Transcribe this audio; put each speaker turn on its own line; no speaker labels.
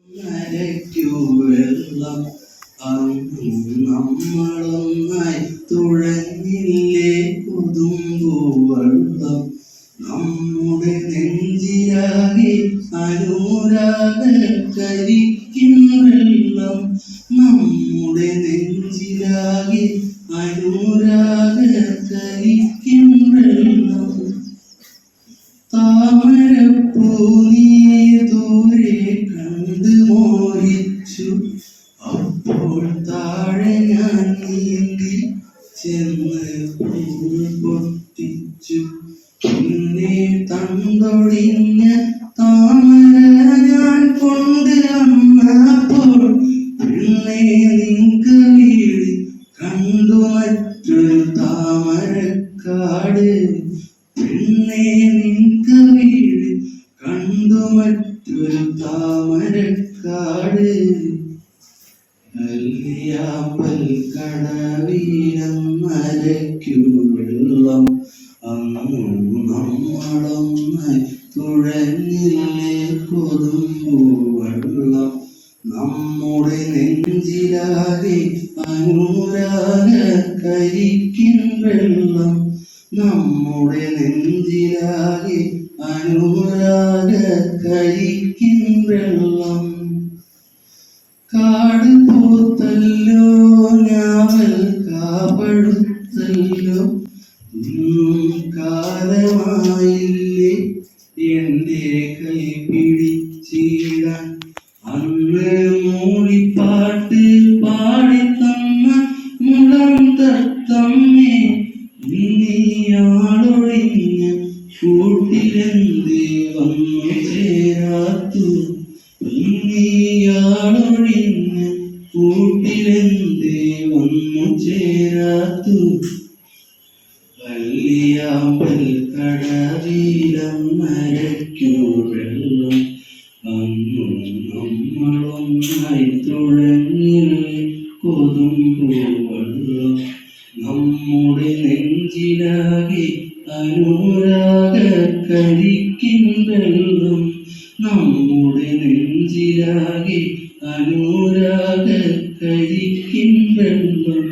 നരയ്ക്കു വെള്ളം നമ്മളൊന്നായി തുഴഞ്ഞില്ലേ കൊതുമ്പുവെള്ളം നമ്മുടെ നെഞ്ചിലാകെ അനുരാഗ കരിക്കും വെള്ളം നമ്മുടെ നെഞ്ചിലാകെ അനുരാഗ കരിക്കും വെള്ളം താമരപ്പൂ ദൂരെ കണ്ട് മോഹിച്ചു അപ്പോൾ താഴെ ഞാൻ നീന്തി ചെന്ന് പൂവ് പൊട്ടിച്ചു പിന്നെ തണ്ടൊടിഞ്ഞ താമര ഞാൻ കൊണ്ട് വന്നപ്പോൾ പിന്നെ നിൻക്ക് വീട് കണ്ടു മറ്റൊരു താമരക്കാട് പിന്നെ നിൻക്ക് വീട് കണ്ടു മറ്റൊരു താമരക്കാട് അല്ലിയാമ്പൽ കടവിലും നരയ്ക്കു വെള്ളം അന്നു നമ്മളൊന്നായി തുഴഞ്ഞില്ലേ കൊതുമ്പു വെള്ളം നമ്മുടെ നെഞ്ചിലാകെ അനുരാഗ കരിക്കും വെള്ളം നമ്മുടെ നെഞ്ചിലാകെ അനുരാഗ കരിക്കും വെള്ളം കാട് പൂത്തല്ലോ ഞാവൽ കാപഴുത്തല്ലോ കാലമായില്ലേ എൻ്റെ കൈ പിടിച്ചിടാൻ അന്ന് മൂളിപ്പാട്ട് പാടിത്തന്ന മുളം തത്തമ്മേ ഇന്നിയാളൊഴിഞ്ഞ കൂട്ടിലെന്തേ വന്നു ചേരാത്തു ഇന്നിയാളൊഴിഞ്ഞ കൂട്ടിലെന്തേ വന്നു ചേരാത്തു വല്ലിയാമ്പൽ കടവിലം നരയ്ക്കു വെള്ളം അന്നു നമ്മളൊന്നായി തുഴഞ്ഞില്ലേ കൊതുമ്പു വെള്ളം നമ്മുടെ നെഞ്ചിലാകെ അനുരാഗ കരിക്കും വെള്ളം നമ്മുടെ നെഞ്ചിലാകെ അനുരാഗ കരിക്കും വെള്ളം